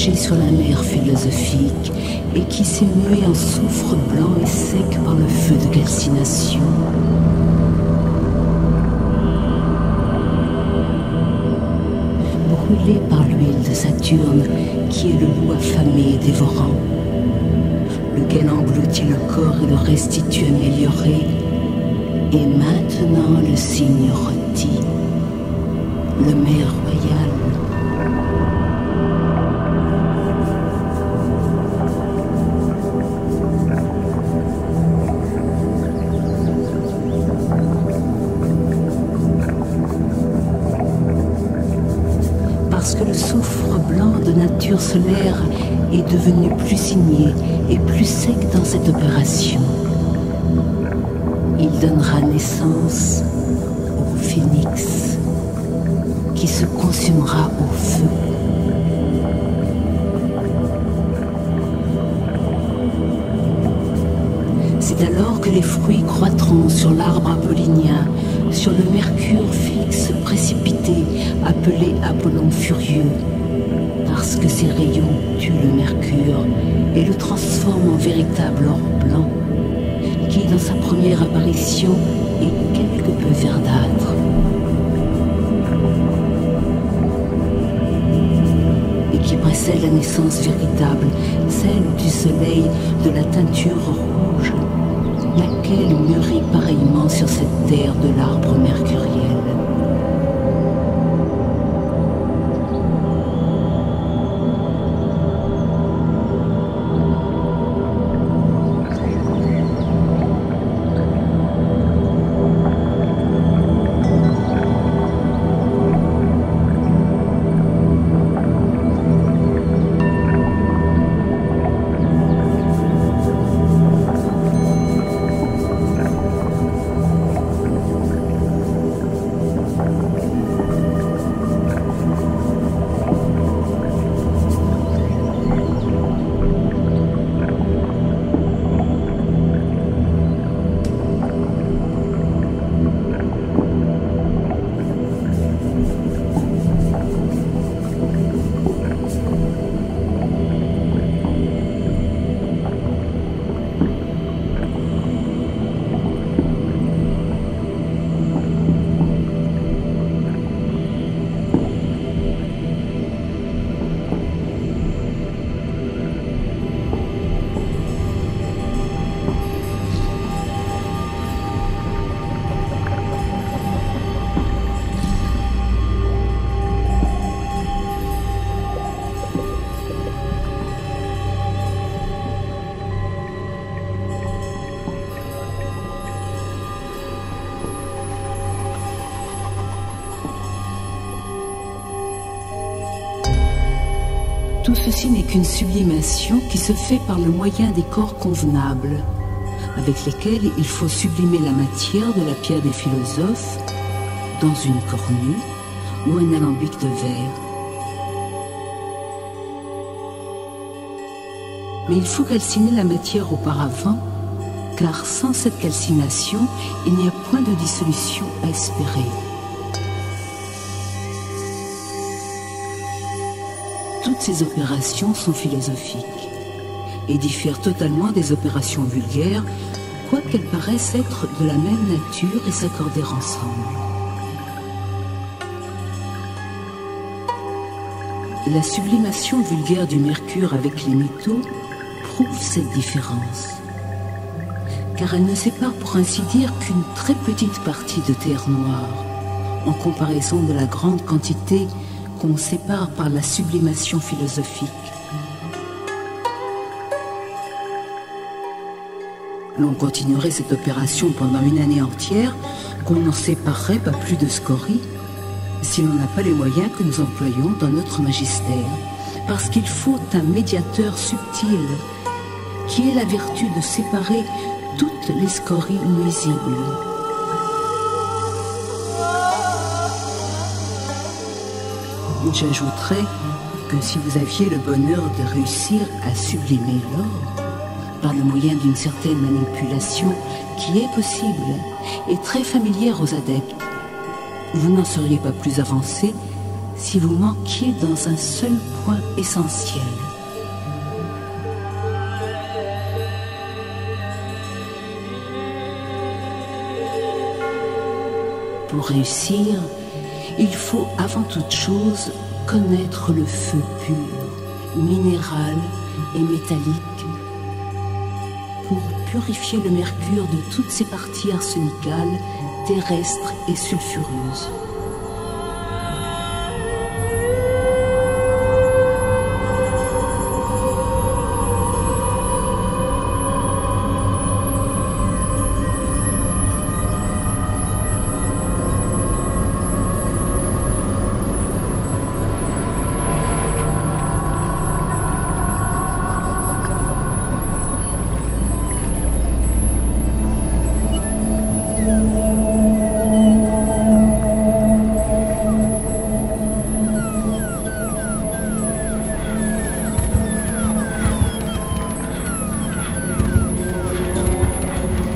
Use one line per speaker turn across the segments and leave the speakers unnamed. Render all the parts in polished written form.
allongé sur la mer philosophique et qui s'est mué en soufre blanc et sec par le feu de calcination. Brûlé par l'huile de Saturne, qui est le loup affamé et dévorant, lequel engloutit le corps et le restitue amélioré, et maintenant le signe rôti, le maire royal. Parce que le soufre blanc de nature solaire est devenu plus signé et plus sec dans cette opération. Il donnera naissance au phénix qui se consumera au feu. C'est alors que les fruits croîtront sur l'arbre apollinien, sur le mercure fixe précipité, appelé Apollon furieux, parce que ses rayons tuent le mercure et le transforment en véritable or blanc, qui, dans sa première apparition, est quelque peu verdâtre. Et qui précède la naissance véritable, celle du soleil de la teinture rouge, laquelle mûrit pareillement sur cette terre de l'arbre mercuriel. Tout ceci n'est qu'une sublimation qui se fait par le moyen des corps convenables, avec lesquels il faut sublimer la matière de la pierre des philosophes dans une cornue ou un alambic de verre. Mais il faut calciner la matière auparavant, car sans cette calcination, il n'y a point de dissolution à espérer. Toutes ces opérations sont philosophiques et diffèrent totalement des opérations vulgaires, quoiqu'elles paraissent être de la même nature et s'accorder ensemble. La sublimation vulgaire du mercure avec les métaux prouve cette différence, car elle ne sépare pour ainsi dire qu'une très petite partie de terre noire, en comparaison de la grande quantité qu'on sépare par la sublimation philosophique. L'on continuerait cette opération pendant une année entière, qu'on n'en séparerait pas plus de scories, si l'on n'a pas les moyens que nous employons dans notre magistère, parce qu'il faut un médiateur subtil, qui ait la vertu de séparer toutes les scories nuisibles. J'ajouterais que si vous aviez le bonheur de réussir à sublimer l'or par le moyen d'une certaine manipulation qui est possible et très familière aux adeptes, vous n'en seriez pas plus avancé si vous manquiez dans un seul point essentiel. Pour réussir, il faut avant toute chose connaître le feu pur, minéral et métallique, pour purifier le mercure de toutes ses parties arsenicales, terrestres et sulfureuses.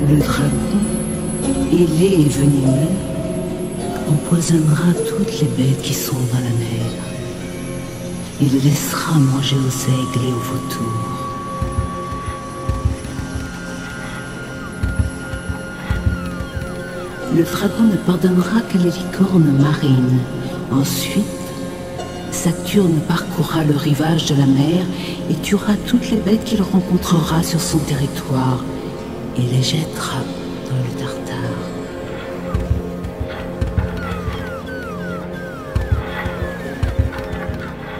Le dragon, ailé et venimeux, empoisonnera toutes les bêtes qui sont dans la mer. Il laissera manger aux aigles et aux vautours. Le dragon ne pardonnera qu'à les licornes marines. Ensuite, Saturne parcourra le rivage de la mer et tuera toutes les bêtes qu'il rencontrera sur son territoire et les jettera dans le Tartare.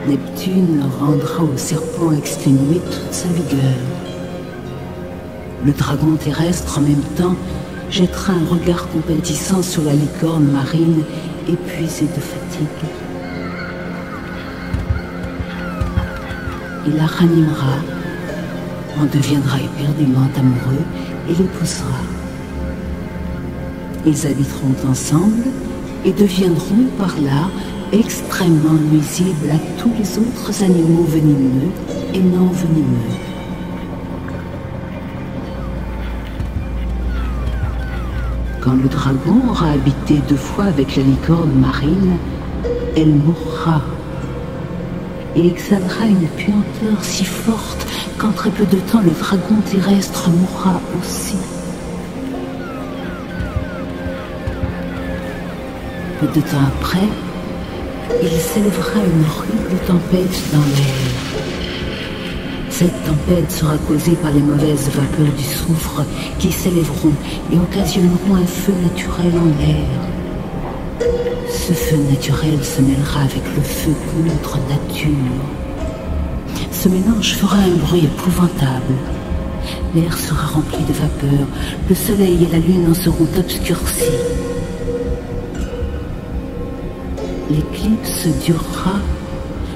Neptune rendra au serpent exténué toute sa vigueur. Le dragon terrestre, en même temps, jettera un regard compatissant sur la licorne marine épuisée de fatigue. Il la ranimera, en deviendra éperdument amoureux et l'épousera. Ils habiteront ensemble et deviendront par là extrêmement nuisibles à tous les autres animaux venimeux et non venimeux. Quand le dragon aura habité 2 fois avec la licorne marine, elle mourra et exhalera une puanteur si forte qu'en très peu de temps le dragon terrestre mourra aussi. Peu de temps après, il s'élèvera une horrible tempête dans l'air. Cette tempête sera causée par les mauvaises vapeurs du soufre qui s'élèveront et occasionneront un feu naturel en l'air. Ce feu naturel se mêlera avec le feu de notre nature. Ce mélange fera un bruit épouvantable. L'air sera rempli de vapeur, le soleil et la lune en seront obscurcis. L'éclipse durera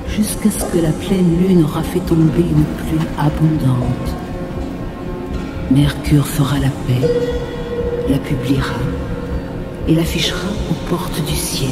jusqu'à ce que la pleine lune aura fait tomber une pluie abondante. Mercure fera la paix, la publiera et l'affichera aux portes du ciel.